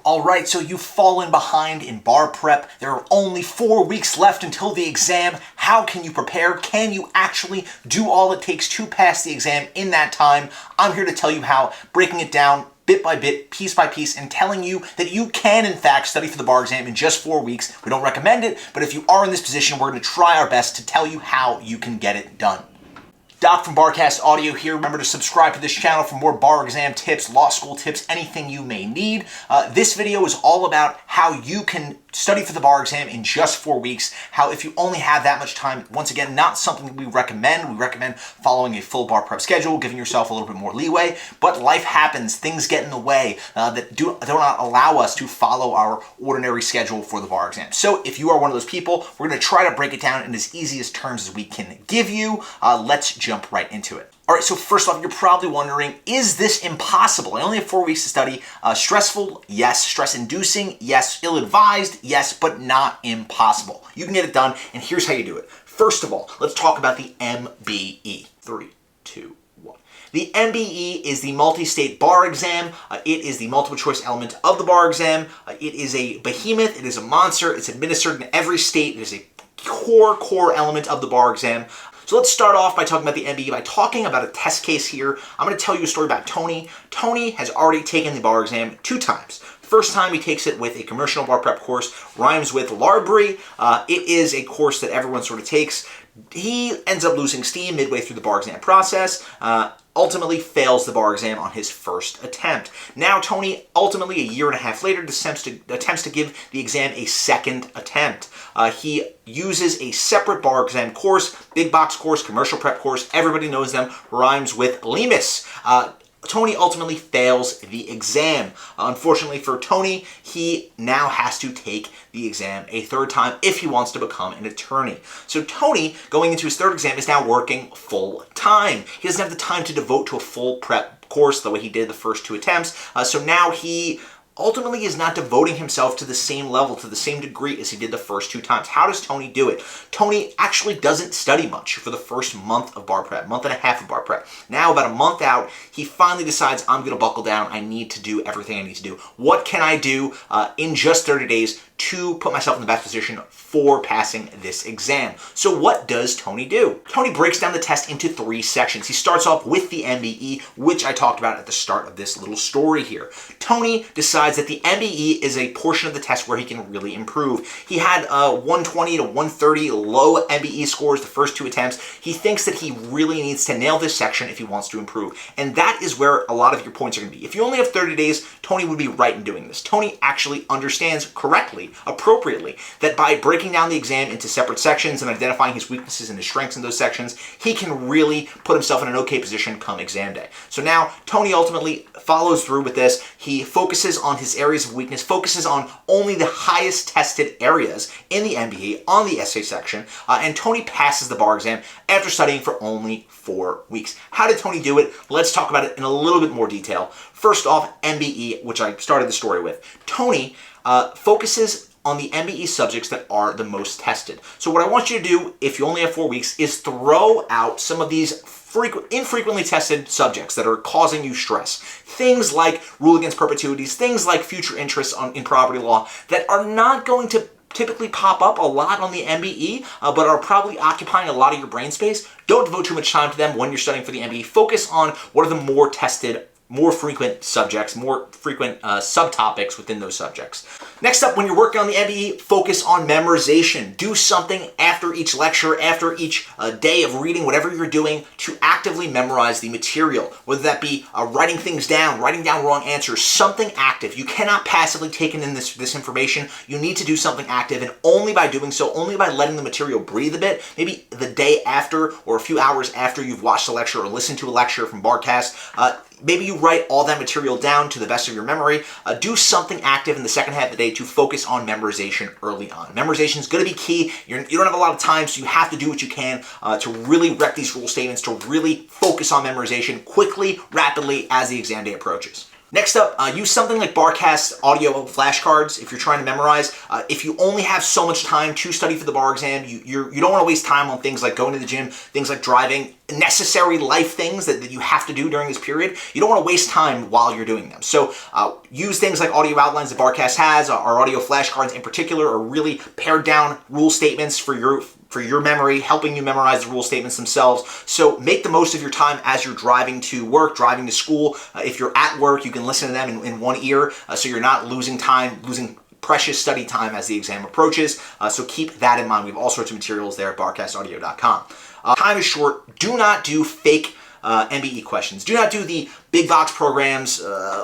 All right, so you've fallen behind in bar prep. There are only 4 weeks left until the exam. How can you prepare? Can you actually do all it takes to pass the exam in that time? I'm here to tell you how, breaking it down bit by bit, piece by piece, and telling you that you can, in fact, study for the bar exam in just 4 weeks. We don't recommend it, but if you are in this position, we're going to try our best to tell you how you can get it done. Doc from Barcast Audio here. Remember to subscribe to this channel for more bar exam tips, law school tips, anything you may need. This video is all about how you can study for the bar exam in just 4 weeks. How if you only have that much time, once again, not something that we recommend. We recommend following a full bar prep schedule, giving yourself a little bit more leeway. But life happens. Things get in the way that do not allow us to follow our ordinary schedule for the bar exam. So if you are one of those people, we're going to try to break it down in as easiest terms as we can give you. Let's jump right into it. All right, so first off, you're probably wondering, is this impossible? I only have 4 weeks to study. Stressful? Yes. Stress-inducing? Yes. Ill-advised? Yes, but not impossible. You can get it done, and here's how you do it. First of all, let's talk about the MBE. 3, 2, 1. The MBE is the multi-state bar exam. It is the multiple choice element of the bar exam. It is a behemoth. It is a monster. It's administered in every state. It is a core element of the bar exam. So let's start off by talking about the MBE by talking about a test case here. I'm going to tell you a story about Tony. Tony has already taken the bar exam 2 times. First time he takes it with a commercial bar prep course, rhymes with Larbury. It is a course that everyone sort of takes. He ends up losing steam midway through the bar exam process. Ultimately fails the bar exam on his first attempt. Now Tony, ultimately a year and a half later, attempts to give the exam a second attempt. He uses a separate bar exam course, big box course, commercial prep course, everybody knows them, rhymes with Lemus. Tony ultimately fails the exam. Unfortunately for Tony, he now has to take the exam a 3rd time if he wants to become an attorney. So Tony, going into his 3rd exam, is now working full time. He doesn't have the time to devote to a full prep course the way he did the first 2 attempts. So now he ultimately is not devoting himself to the same level, to the same degree as he did the first 2 times. How does Tony do it? Tony actually doesn't study much for the first month of bar prep, month and a half of bar prep. Now, about a month out, he finally decides, I'm going to buckle down. I need to do everything I need to do. What can I do in just 30 days to put myself in the best position for passing this exam? So what does Tony do? Tony breaks down the test into 3 sections. He starts off with the MBE, which I talked about at the start of this little story here. Tony decides that the MBE is a portion of the test where he can really improve. He had 120 to 130 low MBE scores the first 2 attempts. He thinks that he really needs to nail this section if he wants to improve. And that is where a lot of your points are going to be. If you only have 30 days, Tony would be right in doing this. Tony actually understands correctly, appropriately, that by breaking down the exam into separate sections and identifying his weaknesses and his strengths in those sections, he can really put himself in an okay position come exam day. So now Tony ultimately follows through with this. He focuses on his areas of weakness, focuses on only the highest tested areas in the MBA on the essay section, and Tony passes the bar exam after studying for only 4 weeks. How did Tony do it? Let's talk about it in a little bit more detail. First off, MBE, which I started the story with. Tony focuses on the MBE subjects that are the most tested. So what I want you to do, if you only have 4 weeks, is throw out some of these infrequently tested subjects that are causing you stress. Things like rule against perpetuities, things like future interests in property law that are not going to typically pop up a lot on the MBE, but are probably occupying a lot of your brain space. Don't devote too much time to them when you're studying for the MBE. Focus on what are the more tested, more frequent subjects, more frequent subtopics within those subjects. Next up, when you're working on the MBE, focus on memorization. Do something after each lecture, after each day of reading, whatever you're doing, to actively memorize the material. Whether that be writing things down, writing down wrong answers, something active. You cannot passively take in this information. You need to do something active, and only by doing so, only by letting the material breathe a bit, maybe the day after or a few hours after you've watched a lecture or listened to a lecture from Barcast, maybe you write all that material down to the best of your memory. Do something active in the second half of the day to focus on memorization early on. Memorization is going to be key. You don't have a lot of time, so you have to do what you can to really wreck these rule statements, to really focus on memorization quickly, rapidly as the exam day approaches. Next up, use something like Barcast audio flashcards if you're trying to memorize. If you only have so much time to study for the bar exam, you don't want to waste time on things like going to the gym, things like driving. necessary life things that you have to do during this period, you don't want to waste time while you're doing them. So use things like audio outlines that Barcast has. Our audio flashcards in particular are really pared down rule statements for your memory, helping you memorize the rule statements themselves. So make the most of your time as you're driving to work, driving to school. If you're at work, you can listen to them in one ear, so you're not losing precious study time as the exam approaches. So keep that in mind. We have all sorts of materials there at barcastaudio.com. Time is short. Do not do fake MBE questions. Do not do the big box programs,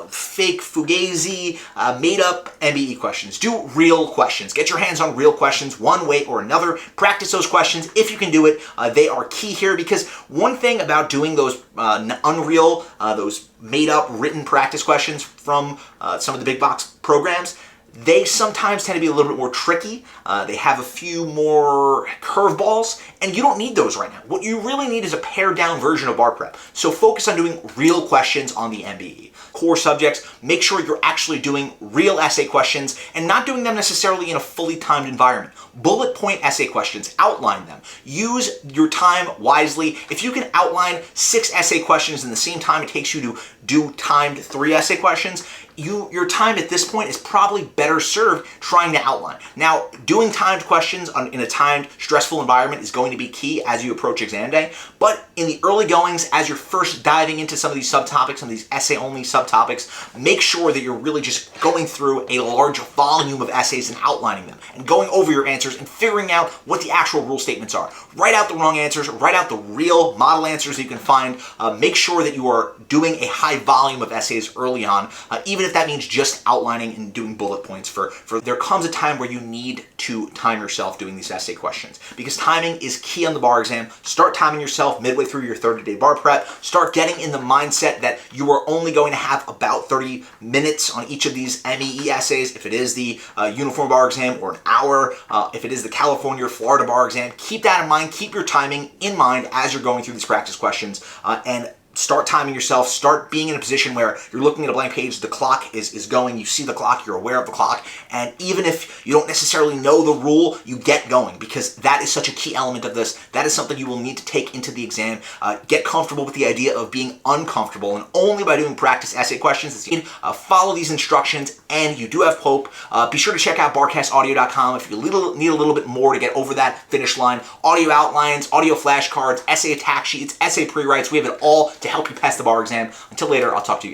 fake Fugazi, made-up MBE questions. Do real questions. Get your hands on real questions one way or another. Practice those questions if you can do it. They are key here, because one thing about doing those unreal, those made-up written practice questions from some of the big box programs, they sometimes tend to be a little bit more tricky. They have a few more curveballs, and you don't need those right now. What you really need is a pared down version of bar prep. So focus on doing real questions on the MBE. Core subjects, make sure you're actually doing real essay questions and not doing them necessarily in a fully timed environment. Bullet point essay questions, outline them. Use your time wisely. If you can outline 6 essay questions in the same time it takes you to do timed 3 essay questions, your time at this point is probably better served trying to outline. Now, doing timed questions in a timed, stressful environment is going to be key as you approach exam day, but in the early goings, as you're first diving into some of these subtopics, some of these essay-only subtopics, make sure that you're really just going through a large volume of essays and outlining them, and going over your answers and figuring out what the actual rule statements are. Write out the wrong answers, write out the real model answers that you can find. Make sure that you are doing a high volume of essays early on, even if that means just outlining and doing bullet points. For there comes a time where you need to time yourself doing these essay questions, because timing is key on the bar exam. Start timing yourself midway through your 30-day bar prep. Start getting in the mindset that you are only going to have about 30 minutes on each of these MEE essays. If it is the uniform bar exam, or an hour, if it is the California or Florida bar exam, keep that in mind. Keep your timing in mind as you're going through these practice questions, and start timing yourself. Start being in a position where you're looking at a blank page, the clock is going, you see the clock, you're aware of the clock, and even if you don't necessarily know the rule, you get going, because that is such a key element of this. That is something you will need to take into the exam. Get comfortable with the idea of being uncomfortable, and only by doing practice essay questions you can follow these instructions, and you do have hope. Be sure to check out barcastaudio.com if you need a little bit more to get over that finish line. Audio outlines, audio flashcards, essay attack sheets, essay pre-writes, we have it all to help you pass the bar exam. Until later, I'll talk to you guys.